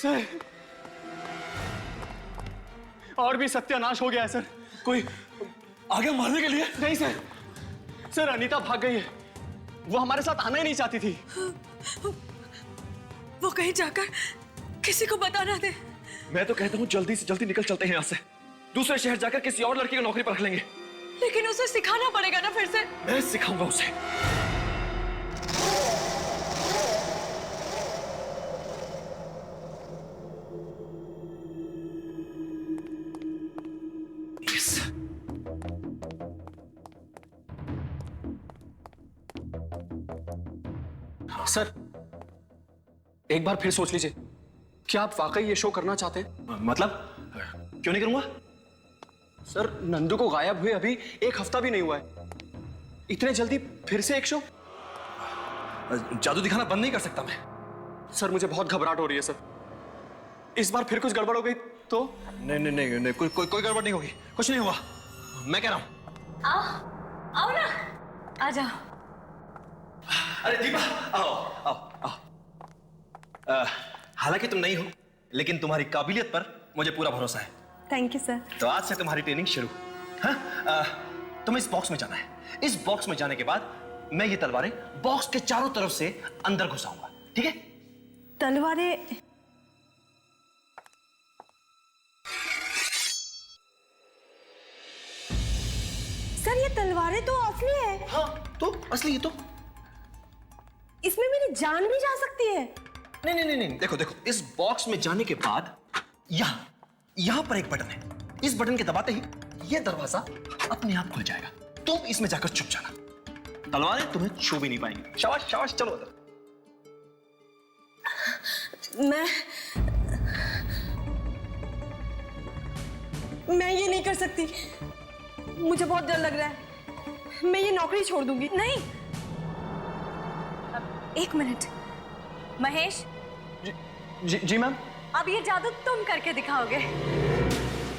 Sir, और भी सत्यानाश हो गया है सर। कोई आ गया मारने के लिए? नहीं सर, सर अनीता भाग गई है। वो हमारे साथ आना ही नहीं चाहती थी। वो कहीं जाकर किसी को बता ना दे। मैं तो कहता हूँ जल्दी से जल्दी निकल चलते हैं यहाँ से। दूसरे शहर जाकर किसी और लड़की को नौकरी पर रख लेंगे। लेकिन उसे सिखाना पड़ेगा ना फिर से। मैं सिखाऊंगा उसे। सर एक बार फिर सोच लीजिए, क्या आप वाकई ये शो करना चाहते हैं? मतलब क्यों नहीं करूंगा? सर नंदू को गायब हुए अभी 1 हफ्ता भी नहीं हुआ है, इतने जल्दी फिर से एक शो? जादू दिखाना बंद नहीं कर सकता मैं। सर मुझे बहुत घबराहट हो रही है सर, इस बार फिर कुछ गड़बड़ हो गई तो? नहीं नहीं नहीं, नहीं कोई गड़बड़ नहीं होगी, कुछ नहीं हुआ, मैं कह रहा हूं। आओ ना, आ जाओ। अरे दीपा, आओ आओ आओ। हालांकि तुम नहीं हो, लेकिन तुम्हारी काबिलियत पर मुझे पूरा भरोसा है। Thank you sir. तो आज से तुम्हारी ट्रेनिंग शुरू। हाँ, तुम्हें इस बॉक्स में जाना है। इस बॉक्स में जाने के बाद मैं ये तलवारें बॉक्स के चारों तरफ से अंदर घुसाऊंगा, ठीक है? तलवारें? सर ये तलवारें तो असली है। हाँ तो असली है तो। इसमें मेरी जान भी जा सकती है। नहीं नहीं नहीं नहीं, देखो देखो, इस बॉक्स में जाने के बाद यहां पर एक बटन है। इस बटन के दबाते ही यह दरवाजा अपने आप खुल जाएगा। तुम इसमें जाकर छुप जाना, तलवारें तुम्हें छू भी नहीं पाएंगी। शाबाश शाबाश, चलो उधर। मैं ये नहीं कर सकती, मुझे बहुत डर लग रहा है। मैं ये नौकरी छोड़ दूंगी। नहीं, एक मिनट महेश। जी मैम। अब ये जादू तुम करके दिखाओगे।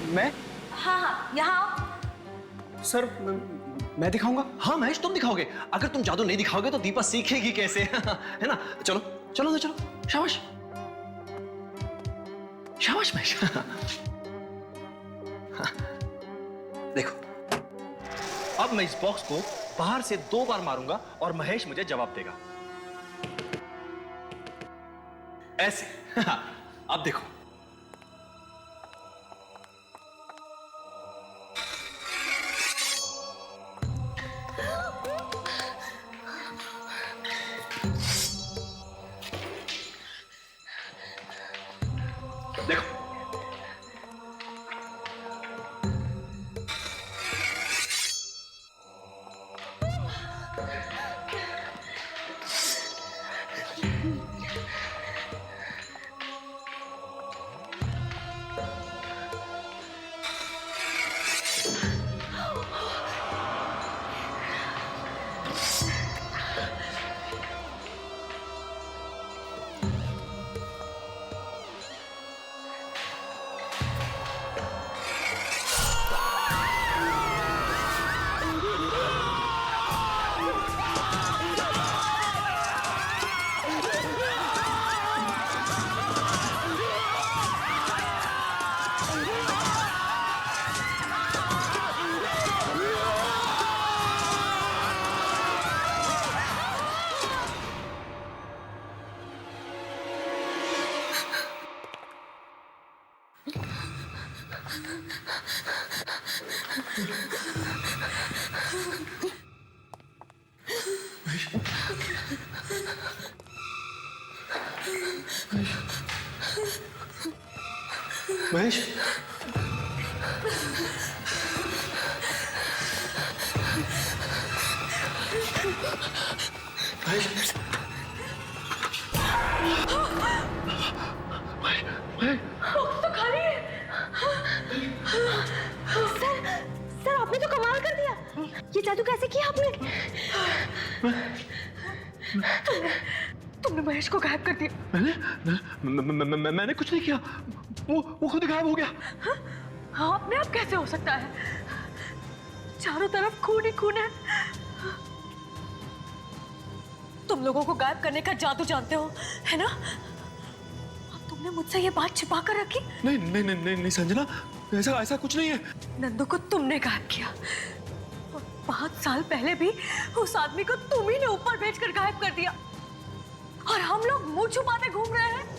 मैं? हाँ हाँ, यहाँ आओ। सर मैं दिखाऊंगा? हाँ महेश, तुम दिखाओगे। अगर तुम जादू नहीं दिखाओगे तो दीपा सीखेगी कैसे? है ना? चलो चलो ना, चलो। शाबाश शाबाश महेश। देखो, अब मैं इस बॉक्स को बाहर से 2 बार मारूंगा और महेश मुझे जवाब देगा ऐसे। अब देखो, देखो महेश, महेश, तो खाली है। सर आपने तो कमाल कर दिया। ये जादू कैसे किया आपने? तुमने महेश को गायब कर दिया। मैंने कुछ नहीं किया, वो खुद गायब हो गया। हाँ, अपने आप कैसे हो सकता है? चारों तरफ खून ही खून है। तुम लोगों को गायब करने का जादू जानते हो, है ना? तुम तुमने मुझसे ये बात छिपा कर रखी? नहीं नहीं नहीं नहीं, नहीं संजना, ऐसा ऐसा कुछ नहीं है। नंदू को तुमने गायब किया और 5 साल पहले भी उस आदमी को तुम ही ने ऊपर भेजकर गायब कर दिया और हम लोग मुंह छुपाते घूम रहे हैं।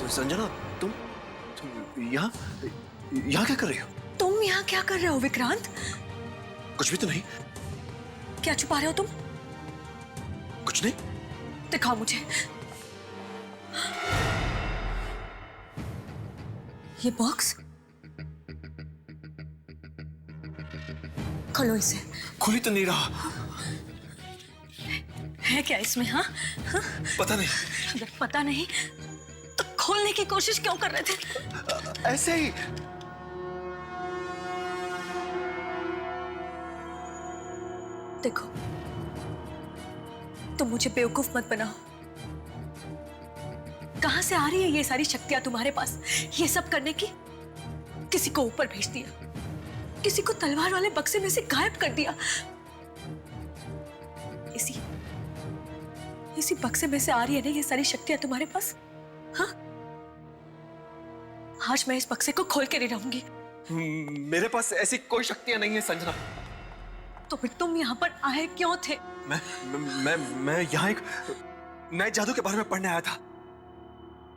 संजना, तुम यहाँ यहाँ क्या कर रही हो? तुम यहाँ क्या कर रहे हो विक्रांत? कुछ भी तो नहीं। क्या छुपा रहे हो तुम? कुछ नहीं। दिखाओ मुझे। ये बॉक्स खोलो इसे। खुली तो नहीं रहा। है क्या इसमें? हाँ हाँ? पता नहीं। अगर पता नहीं तो खोलने की कोशिश क्यों कर रहे थे? ऐसे ही। देखो, तुम मुझे बेवकूफ मत बनाओ। कहां से आ रही है ये सारी शक्तियां तुम्हारे पास ये सब करने की? किसी को ऊपर भेज दिया, किसी को तलवार वाले बक्से में से गायब कर दिया। इसी बक्से में से आ रही है ना ये सारी शक्तियां तुम्हारे पास? हाँ? आज मैं इस बक्से को खोल के नहीं रहूंगी। मेरे पास ऐसी कोई शक्तियां नहीं है संजना। तो फिर तुम यहाँ पर आए क्यों थे? मैं यहाँ एक नए जादू के बारे में पढ़ने आया था।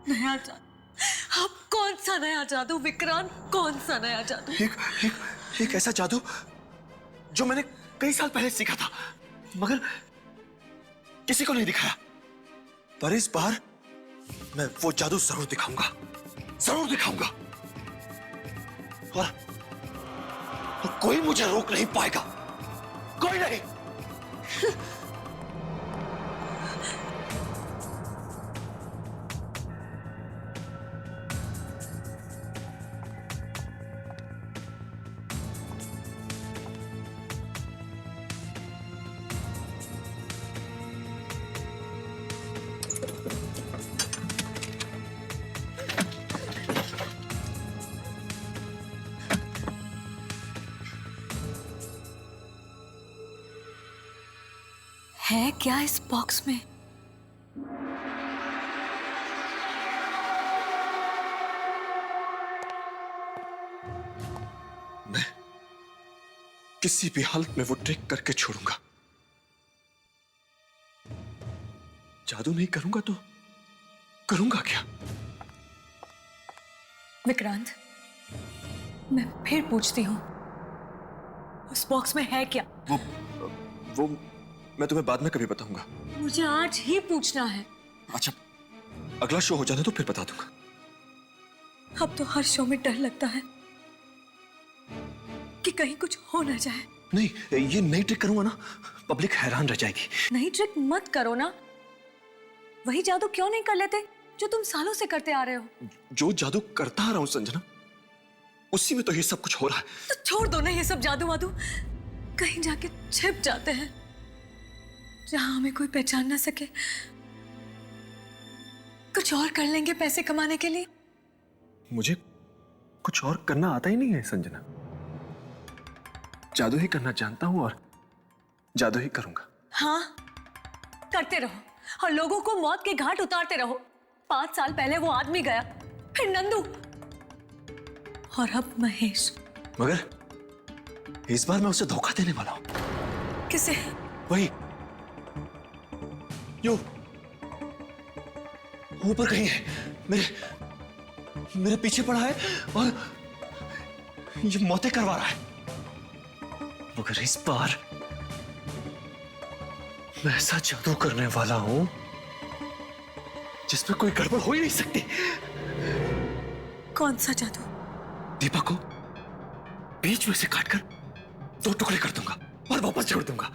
नया जादू? अब कौन सा नया जादू विक्रांत? कौन सा नया जादू? एक ऐसा जादू जो मैंने कई साल पहले सीखा था, मगर किसी को नहीं दिखाया। पर इस बार मैं वो जादू जरूर दिखाऊंगा, जरूर दिखाऊंगा। और कोई मुझे रोक नहीं पाएगा, कोई नहीं। है क्या इस बॉक्स में? मैं किसी भी हालत में वो ट्रिक करके छोड़ूंगा। जादू नहीं करूंगा तो करूंगा क्या? विक्रांत, मैं फिर पूछती हूँ, उस बॉक्स में है क्या? वो मैं तुम्हें बाद में कभी बताऊंगा। मुझे आज ही पूछना है। अच्छा, अगला शो हो जाने तो फिर बता दूंगा। अब तो हर शो में डर लगता है कि कहीं कुछ हो ना जाए। नहीं, ये नई ट्रिक करूंगा ना, पब्लिक हैरान रह जाएगी। नई ट्रिक मत करो ना। वही जादू क्यों नहीं कर लेते जो तुम सालों से करते आ रहे हो? जो जादू करता आ रहा हूं संजना, उसी में तो ये सब कुछ हो रहा है। तो छोड़ दो ना ये सब जादू वादू, कहीं जाके छिप जाते हैं जहां हमें कोई पहचान ना सके। कुछ और कर लेंगे पैसे कमाने के लिए। मुझे कुछ और करना आता ही नहीं है संजना। जादू ही करना जानता हूं और जादू ही करूंगा। हाँ, करते रहो और लोगों को मौत के घाट उतारते रहो। 5 साल पहले वो आदमी गया, फिर नंदू और अब महेश। मगर इस बार मैं उसे धोखा देने वाला हूं। किसे? वही जो ऊपर कहीं है, मेरे पीछे पड़ा है और ये मौतें करवा रहा है। मगर इस बार मैं ऐसा जादू करने वाला हूं जिसमें कोई गड़बड़ हो ही नहीं सकती। कौन सा जादू? दीपा को बीच में से काटकर 2 टुकड़े कर दूंगा और वापस जोड़ दूंगा।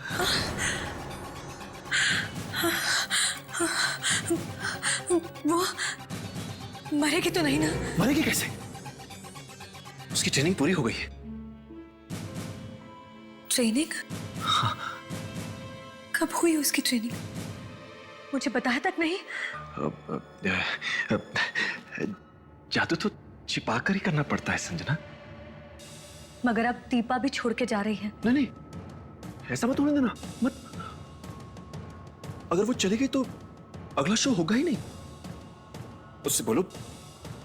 वो मरेगी तो नहीं ना? मरेगी कैसे? उसकी ट्रेनिंग पूरी हो गई है। ट्रेनिंग? हाँ। कब हुई उसकी ट्रेनिंग? मुझे बताया तक नहीं। जादू तो छिपा कर ही करना पड़ता है संजना। मगर अब दीपा भी छोड़ के जा रही है। नहीं नहीं, ऐसा मत होने देना, मत। अगर वो चली गई तो अगला शो होगा ही नहीं। उससे बोलो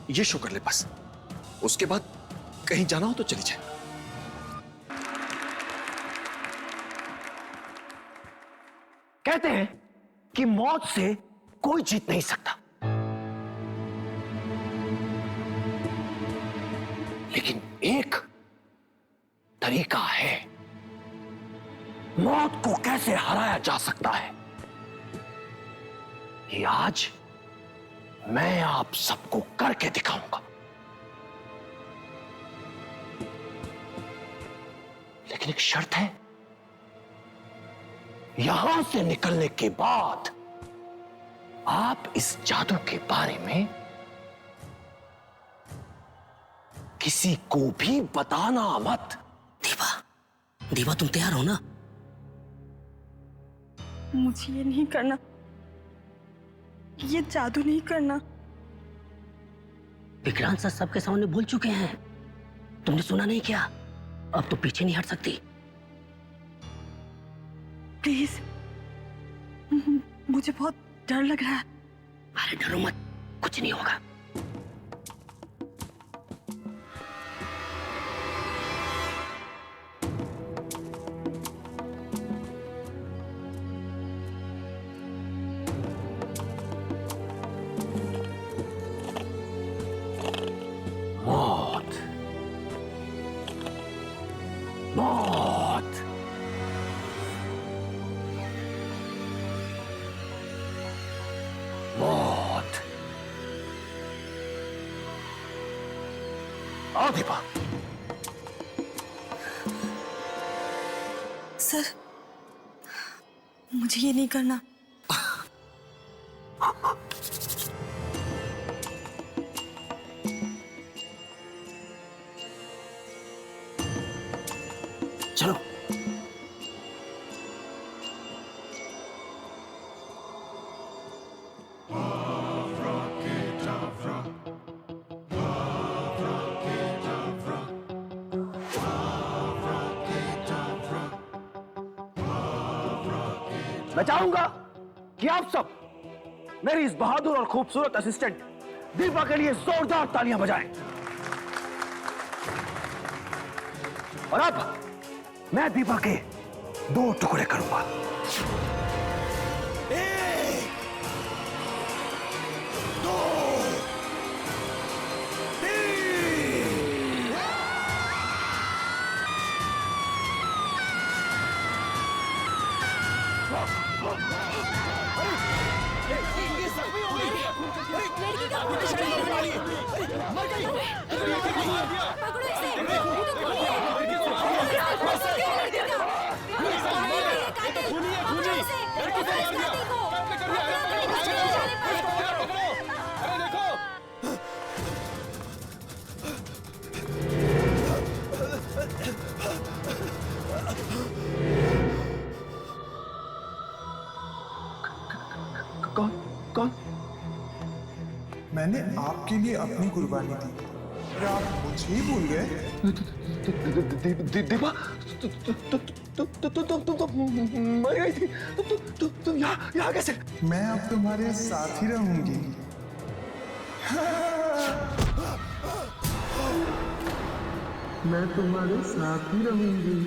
ये शो कर ले बस, उसके बाद कहीं जाना हो तो चली जाए। कहते हैं कि मौत से कोई जीत नहीं सकता, लेकिन एक तरीका है मौत को कैसे हराया जा सकता है। ये आज मैं आप सबको करके दिखाऊंगा। लेकिन एक शर्त है, यहां से निकलने के बाद आप इस जादू के बारे में किसी को भी बताना मत। दीपा तुम तैयार हो ना? मुझे ये नहीं करना, ये जादू नहीं करना। विक्रांत सर सबके सामने बोल चुके हैं, तुमने सुना नहीं क्या? अब तो पीछे नहीं हट सकती। प्लीज, मुझे बहुत डर लग रहा है। अरे डरो मत, कुछ नहीं होगा। मौत, मौत, मौत। आओ दीपा। सर, मुझे ये नहीं करना। चलो। मैं चाहूंगा कि आप सब मेरी इस बहादुर और खूबसूरत असिस्टेंट दीपा के लिए जोरदार तालियां बजाएं। और अब मैं दीपा के 2 टुकड़े करूंगा। 1, पकड़ो इसे। ये तो खूनी है। पकड़ो इसे, लड़के का। पकड़ो इसे, पकड़ो इस कातिल को। कौन कौन? मैंने आपके लिए अपनी कुर्बानी दी और आप मुझे ही भूल गए। दीपा तुम मर गई थी। तुम यहाँ कैसे? मैं अब तुम्हारे साथ ही रहूंगी। मैं तुम्हारे साथ ही रहूंगी।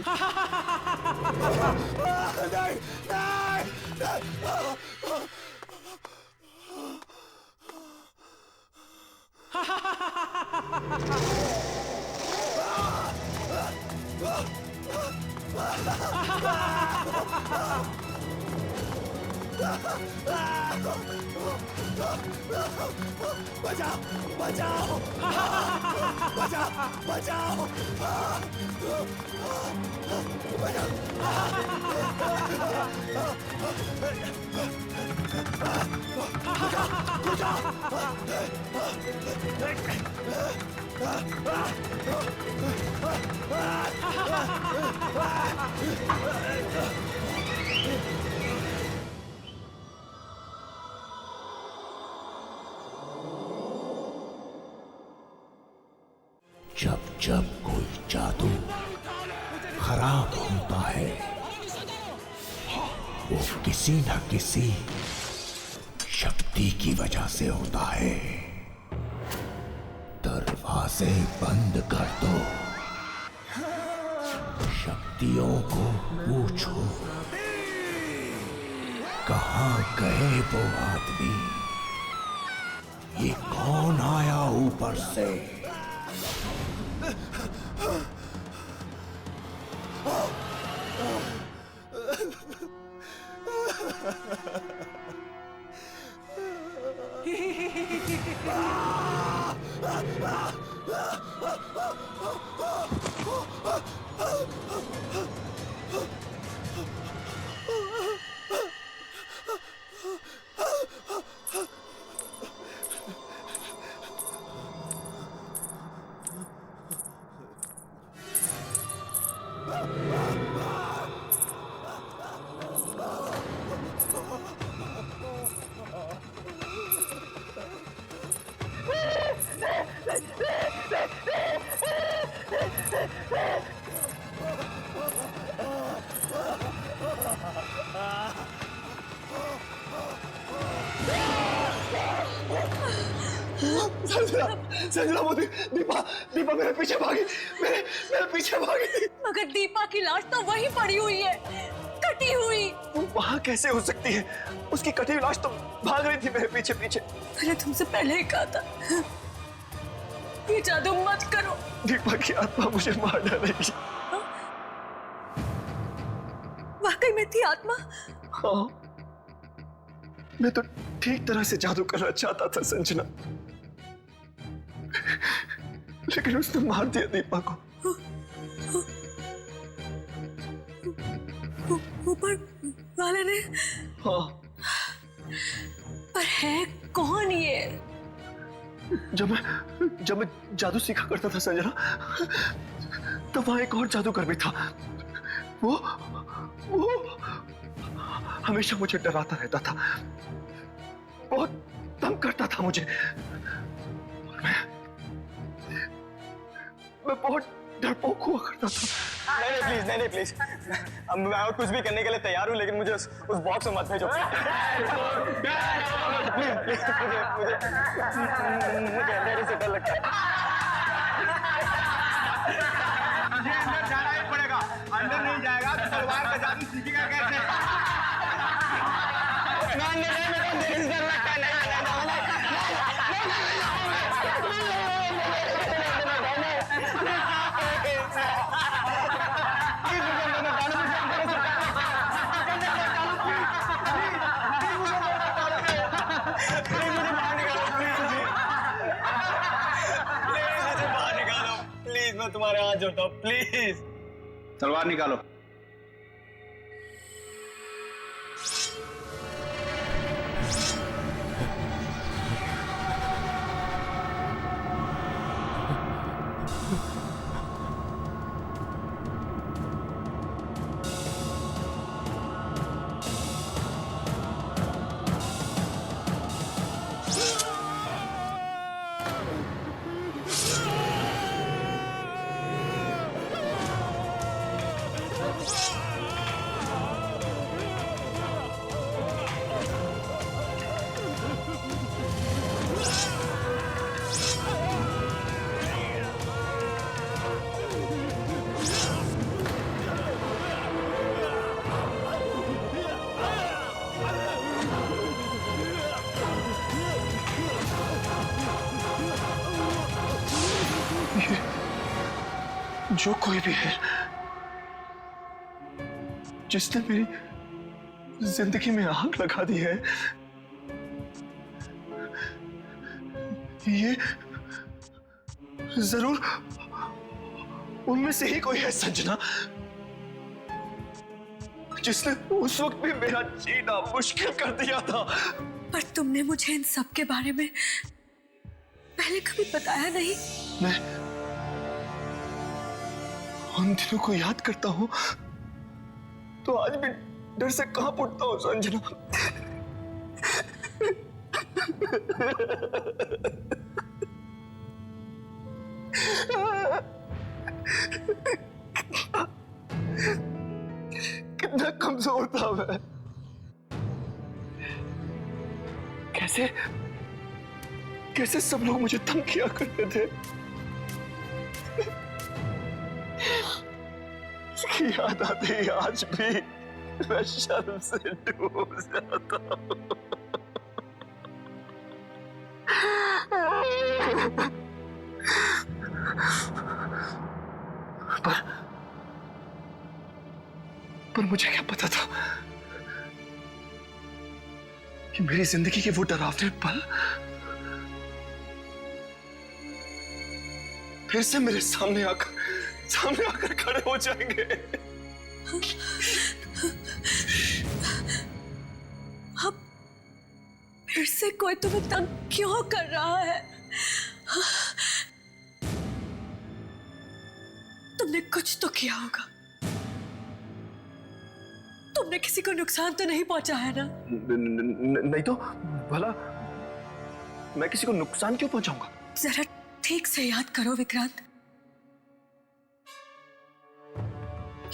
जब जब कोई जादू खराब होता है वो किसी न किसी शक्ति की वजह से होता है। दरवाजे बंद कर दो, शक्तियों को पूछो कहाँ गए वो आदमी, ये कौन आया ऊपर से। संजना मोदी, दीपा दीपा मेरे पीछे भागी, मेरे पीछे भागी थी। मगर दीपा की लाश तो वहीं पड़ी हुई है, कटी हुई। वो वहां कैसे हो सकती है? उसकी कटी हुई लाश तो भाग रही थी मेरे पीछे पीछे। मैंने तुमसे पहले ही कहा था ये जादू मत करो। दीपा की आत्मा मुझे मार डालेगी। वाकई में थी आत्मा? हाँ, मैं तो ठीक तरह से जादू करना चाहता था संजना, लेकिन उसने मार दिया दीपा को। ऊपर वाले ने? हाँ। पर है कौन ये? जब मैं जादू सीखा करता था संजना, तब वहां एक और जादूगर भी था। वो हमेशा मुझे डराता रहता था, बहुत तंग करता था मुझे। मैं बहुत डरपोक हुआ करता था। नहीं प्लीज, अब मैं और कुछ भी करने के लिए तैयार हूँ, लेकिन मुझे उस बॉक्स में मत भेजो। प्लीज मुझे अंधेरे से डर लगता है। मुझे अंदर जाना ही पड़ेगा, अंदर नहीं जाएगा तो तलवार का जादू सीखेगा कैसे? नहीं, मेरे अंधेरे से डर लगता है। तुम्हारे हाथ जोड़ता हूँ, प्लीज। तलवार निकालो। जो कोई भी है जिसने मेरी जिंदगी में आग लगा दी है, ये जरूर उनमें से ही कोई है संजना, जिसने उस वक्त भी मेरा जीना मुश्किल कर दिया था। पर तुमने मुझे इन सब के बारे में पहले कभी बताया नहीं। मैं उन दिनों को याद करता हूं तो आज भी डर से कांप उठता हूं संजना। कितना कमजोर था मैं, कैसे कैसे सब लोग मुझे तंग किया करते थे। उसकी याद आती है आज भी मैं शर्म से डूब जाता हूं। पर मुझे क्या पता था कि मेरी जिंदगी के वो डरावने पल फिर से मेरे सामने आकर खड़े हो जाएंगे। अब फिर से कोई तुम्हें तंग क्यों कर रहा है? तुमने कुछ तो किया होगा। तुमने किसी को नुकसान तो नहीं पहुंचा है ना? नहीं तो भला मैं किसी को नुकसान क्यों पहुंचाऊंगा? जरा ठीक से याद करो विक्रांत,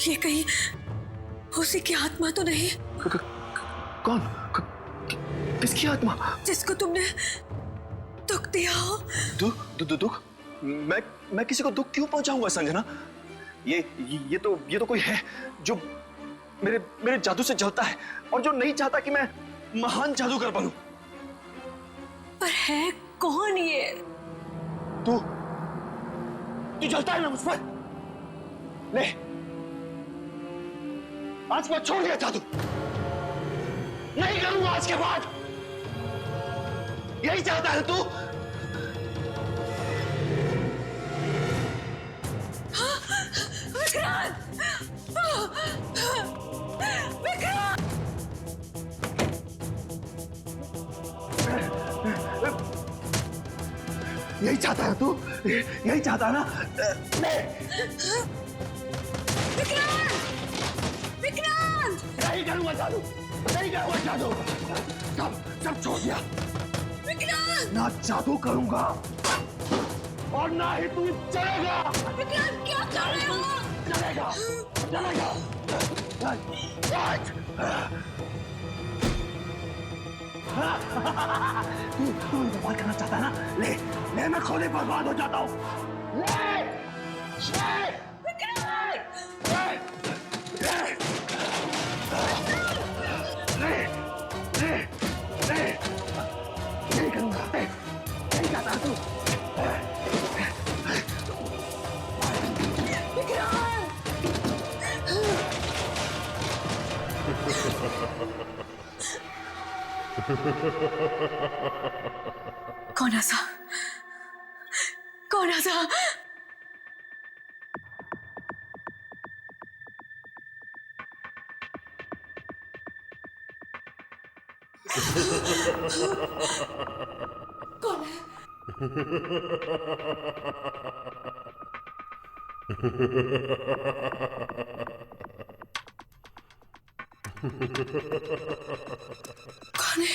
ये कहीं उसी की आत्मा तो नहीं? कौन? किसकी आत्मा? जिसको तुमने दुख दिया हो। दुख? मैं किसी को दुख क्यों पहुंचाऊंगा संजना? ये तो कोई है जो मेरे जादू से जलता है और जो नहीं चाहता कि मैं महान जादूगर बनूं। पर है कौन ये? तू जलता है ना मुझ पर? ले, आज मैं छोड़ दिया जादू, नहीं करूंगा आज के बाद। यही चाहता है तू? विक्रांत! विक्रांत! यही चाहता है तू? यही चाहता है ना? विक्रांत! विक्रांत! नहीं करूंगा जादू, नहीं करूंगा जादू। सब छोड़ दिया। विक्रांत! ना जादू करूंगा और ना ही तू चलेगा। विक्रांत क्या कर रहे हो? चलेगा। तू बर्बाद करना चाहता है ना? ले मैं खुद ही बर्बाद हो जाता हूँ। नहीं करूंगा, नहीं चाहता तू। कौन ऐसा? कौन है? कौन है?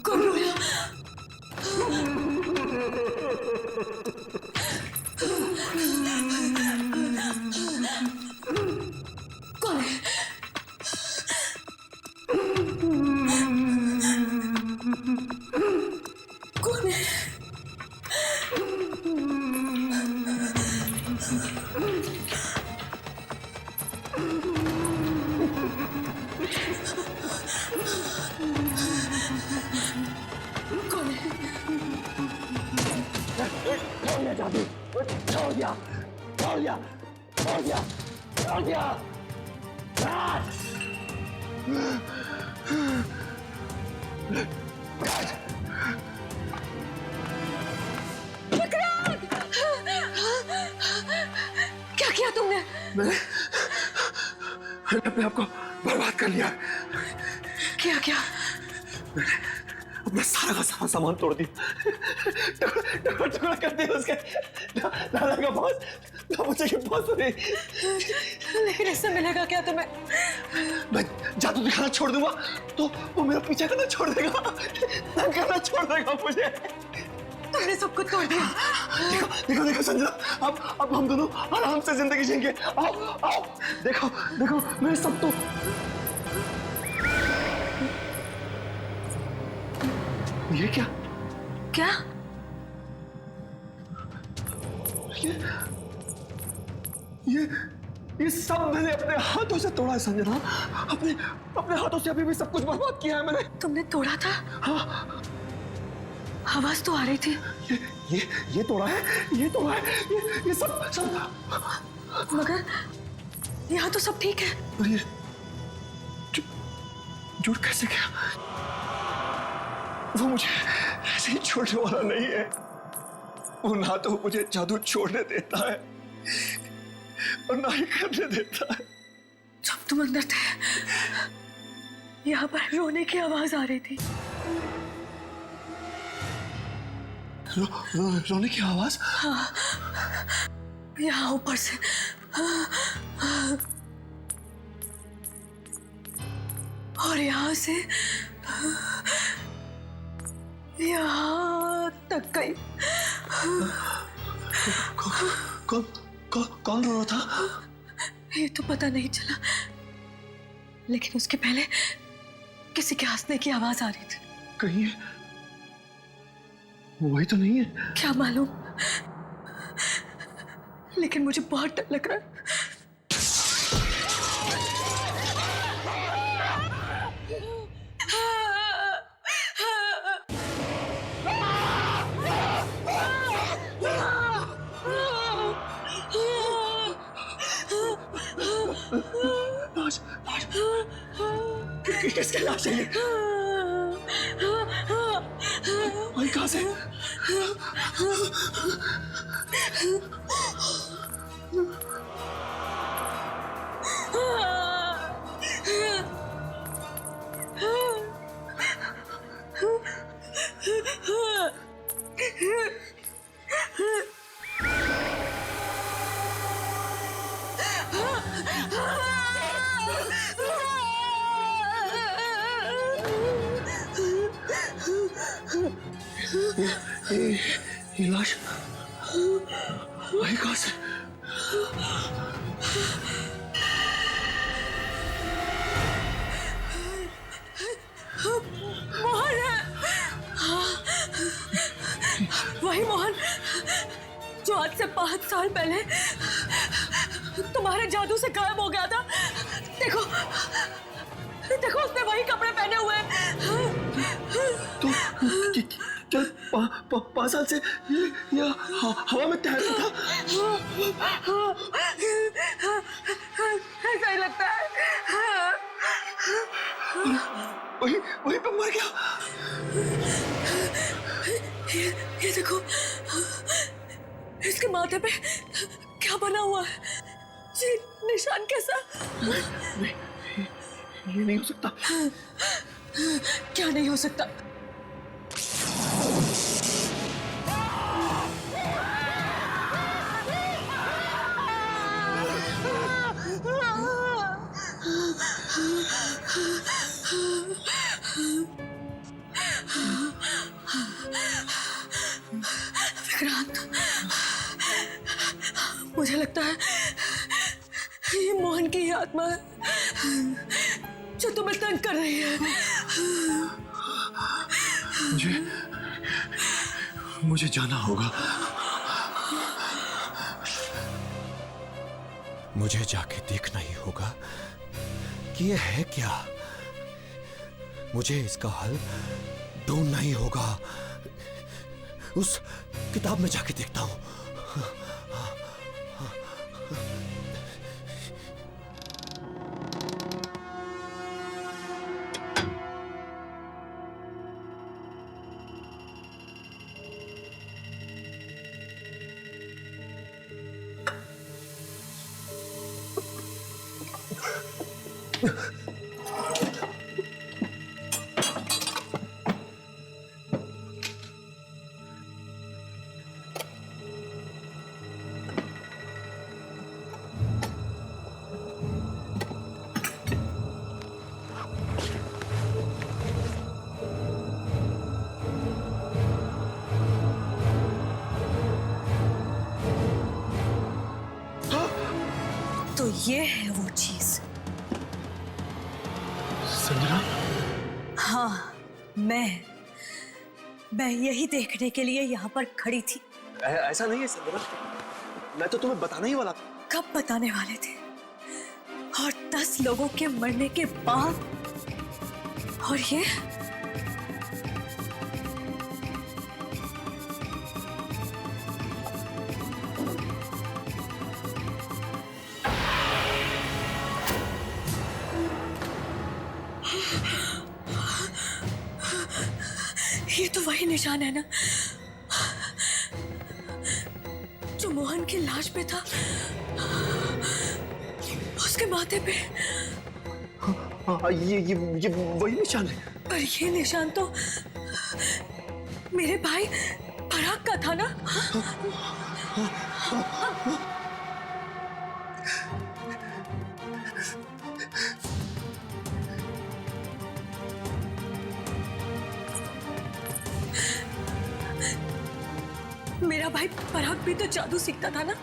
कौन रोया? कौन है? कौन है? कौन है? छोड़ दिया जादू, छोड़ दिया, छोड़ दिया, छोड़ दिया, छोड़ दिया। राज! क्या किया तुमने? मैंने अपने आप को बर्बाद कर लिया। क्या क्या? अपना सारा का सारा सामान तोड़ दिया, टुकड़ा टुकड़ा कर दिया उसके। ना लगा बॉस, ना मुझे ये बॉस नहीं। लेकिन इससे मिलेगा क्या तुम्हें? मैं जादू दिखाना छोड़ दूंगा तो वो मेरा पीछा करना छोड़ देगा, तंग करना छोड़ देगा मुझे। तुमने सब कुछ तोड़ दिया। देखो देखो देखो संजना, अब हम दोनों आराम से जिंदगी जिएंगे। आओ आओ, देखो देखो मैं सब तो ये क्या क्या? ये सब मैंने अपने हाथों से तोड़ा है संजना। अपने हाथों से अभी भी सब कुछ बर्बाद किया है मैंने। तुमने तोड़ा था? हाँ, आवाज तो आ रही थी। ये तोड़ा है, ये तोड़ा है, ये सब। मगर यहाँ तो सब ठीक है। और ये जुड़ कैसे गया? वो मुझे ऐसे ही छोड़ने वाला नहीं है। वो ना तो मुझे जादू छोड़ने देता है और ना ही करने देता है। जब तुम अंदर थे, यहाँ पर रोने की आवाज आ रही थी। रोने की आवाज? हाँ, यहाँ ऊपर से। और यहाँ से यहाँ तक गई। कौन रो रहा था? ये तो पता नहीं चला, लेकिन उसके पहले किसी के हंसने की आवाज आ रही थी। कहीं वही तो नहीं है? क्या मालूम, लेकिन मुझे बहुत डर लग रहा है। किसके लाश है ये? भाई कहाँ से? ये लाश भाई कहाँ से? मोहन है। वही मोहन जो आज से 5 साल पहले तुम्हारे जादू से गायब हो गया था। देखो देखो, उसने वही कपड़े पहने हुए हैं। तो क्या 5 साल से ये हवा में तैर रहा था? ऐसा ही लगता है। वही पे मर गया। ये देखो, इसके माथे पे क्या बना हुआ है? ये निशान कैसा? ये नहीं हो सकता। क्या नहीं हो सकता? विक्रांत, मुझे लगता है ये मोहन की ही आत्मा है जो तुम्हें तंग कर रही है। मुझे जाना होगा। मुझे जाके देखना ही होगा कि ये है क्या। मुझे इसका हल ढूंढना ही होगा। उस किताब में जाके देखता हूं। तो ये है वो चीज। संजना, हाँ, मैं यही देखने के लिए यहाँ पर खड़ी थी। ऐसा नहीं है संजना, मैं तो तुम्हें बताने ही वाला था। कब बताने वाले थे? और 10 लोगों के मरने के बाद, और ये तो वही निशान है ना जो मोहन की लाश पे था, उसके माथे पे। हाँ, ये वही निशान है। पर ये निशान तो मेरे भाई पराग का था ना? मेरा भाई पराग भी तो जादू सीखता था ना।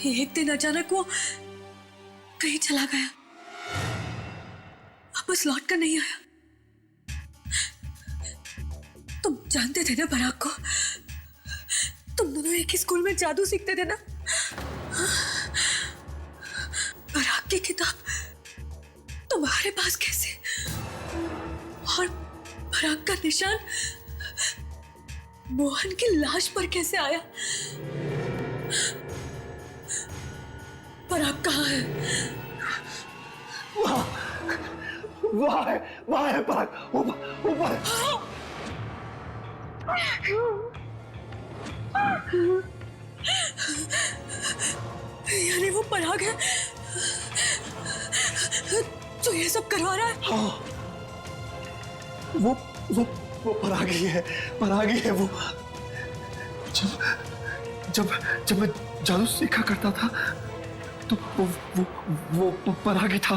एक दिन अचानक वो कहीं चला गया, वापस लौट कर नहीं आया। तुम जानते थे ना पराग को? तुम दोनों एक ही स्कूल में जादू सीखते थे ना? पराग की किताब तुम्हारे पास कैसे? और पराग का निशान मोहन की लाश पर कैसे आया? पराग कहाँ है? वहाँ है पराग, ऊपर। यानी वो पराग है जो ये सब करवा रहा है? हाँ, वो पराग ही है वो। जब मैं जादू सीखा करता था तो वो पराग ही था।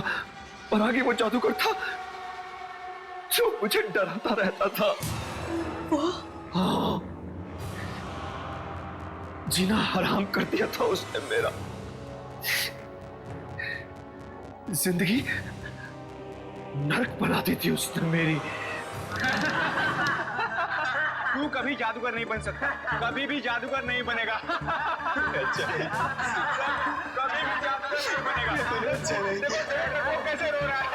पराग ही वो जादूगर था जो मुझे डराता रहता था। हाँ, जीना हराम कर दिया था उसने मेरा। जिंदगी नरक बना दी थी उसने मेरी। तू कभी जादूगर नहीं बन सकता, कभी भी जादूगर नहीं बनेगा। कभी भी जादूगर नहीं बनेगा। देखो वो कैसे रो रहा है।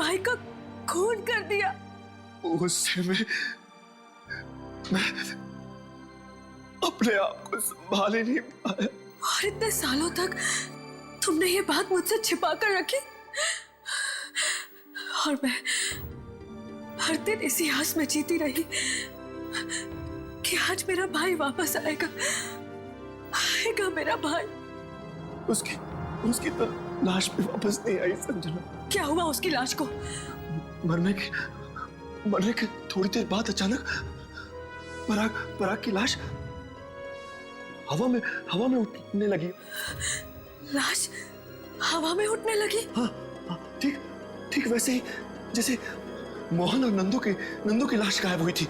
भाई का खून कर दिया। उससे मैं अपने आप को संभाल ही नहीं पाया। और इतने सालों तक तुमने ये बात मुझसे छिपा कर रखी, और मैं हर दिन इसी आस में जीती रही कि आज मेरा भाई वापस आएगा, आएगा मेरा भाई। उसकी तो लाश भी वापस नहीं आई संजना। क्या हुआ उसकी लाश को? मरने के थोड़ी देर बाद अचानक पराग की लाश हवा में उठने लगी। लाश हवा में उठने लगी? हाँ, ठीक वैसे ही जैसे मोहन और नंदू की लाश गायब हुई थी।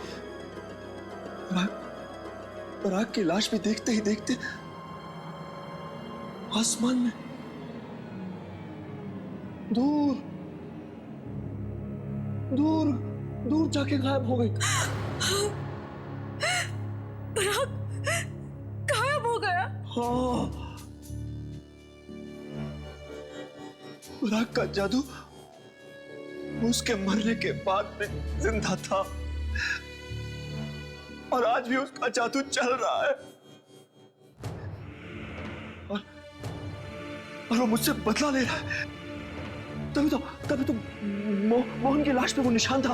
पराग की लाश भी देखते ही देखते आसमान में दूर जाके गायब हो गई। पराग गायब हो गया? हाँ, पराग का जादू उसके मरने के बाद भी जिंदा था, और आज भी उसका जादू चल रहा है, और वो मुझसे बदला ले रहा है। तभी तो मोहन की लाश पे वो निशान था,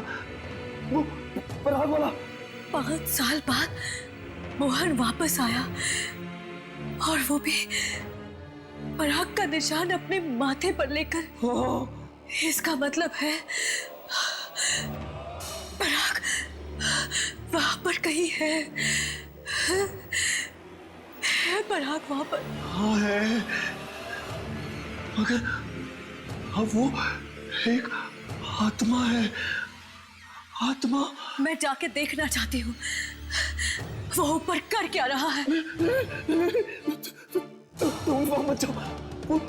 वो पराग वाला। 5 साल बाद मोहन वापस आया, और वो भी पराग का निशान अपने माथे पर लेकर। इसका मतलब है पराग वहां पर कहीं है पराग वहां पर। हाँ है, मगर अब वो एक आत्मा है। आत्मा। मैं जाके देखना चाहती हूँ वो ऊपर कर क्या रहा है। तुम वहां मत जाओ, वो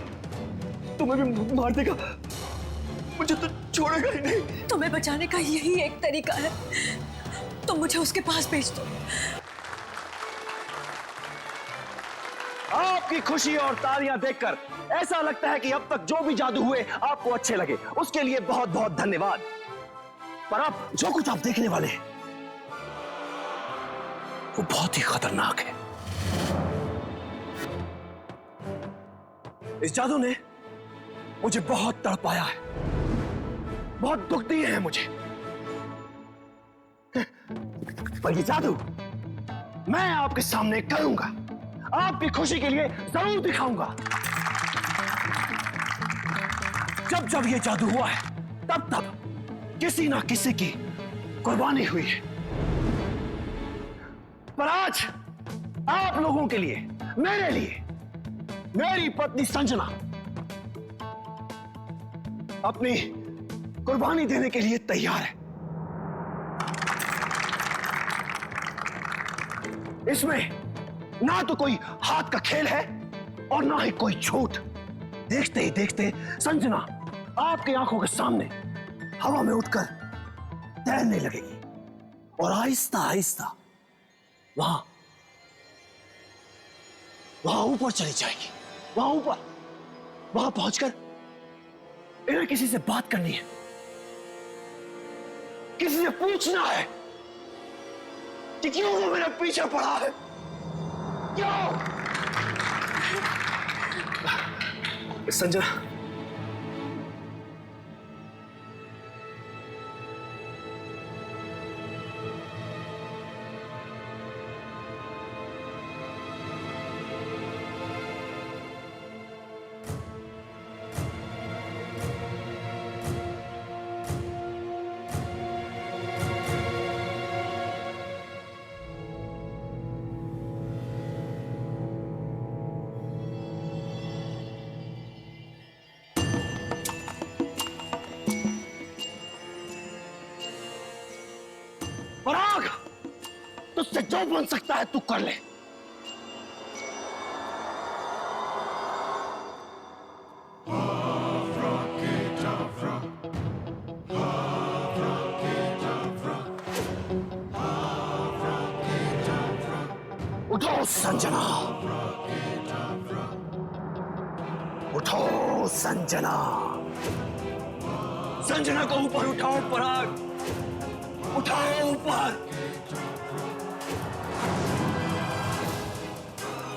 तुम्हें भी मार देगा, मुझे तो छोड़ेगा ही नहीं। तुम्हें बचाने का यही एक तरीका है, तुम मुझे उसके पास भेज दो। आपकी खुशी और तालियां देखकर ऐसा लगता है कि अब तक जो भी जादू हुए आपको अच्छे लगे, उसके लिए बहुत बहुत धन्यवाद। पर अब जो कुछ आप देखने वाले हैं वो बहुत ही खतरनाक है। इस जादू ने मुझे बहुत तड़पाया है, बहुत दुख दिए हैं मुझे, पर ये जादू मैं आपके सामने करूंगा, आपकी खुशी के लिए जरूर दिखाऊंगा। जब जब ये जादू हुआ है तब तब किसी ना किसी की कुर्बानी हुई है, पर आज आप लोगों के लिए, मेरे लिए, मेरी पत्नी संजना अपनी कुर्बानी देने के लिए तैयार है। इसमें ना तो कोई हाथ का खेल है और ना ही कोई झूठ। देखते ही देखते संजना आपकी आंखों के सामने हवा में उठकर तैरने लगेगी और आहिस्ता आहिस्ता वहां ऊपर चली जाएगी। वहां पहुंचकर इन्हें किसी से बात करनी है, किसी से पूछना है कि क्यों वो मेरे पीछे पड़ा है, क्यों। संजना, पराग, तुझसे जो बन सकता है तू कर ले। उठो संजना, उठो संजना, संजना को ऊपर उठाओ पराग, उठाओ ऊपर।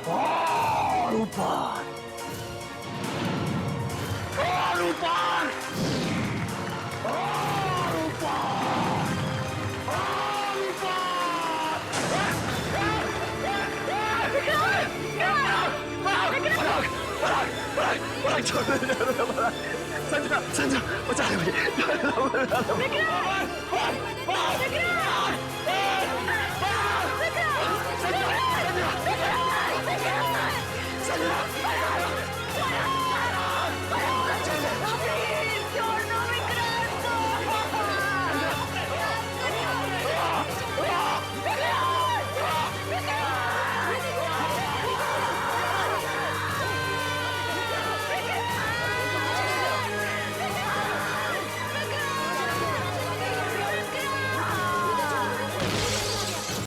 और ऊपर, और ऊपर, और ऊपर, और ऊपर। पराग छोड़ दे, संजना, संजना बचा ले मुझे।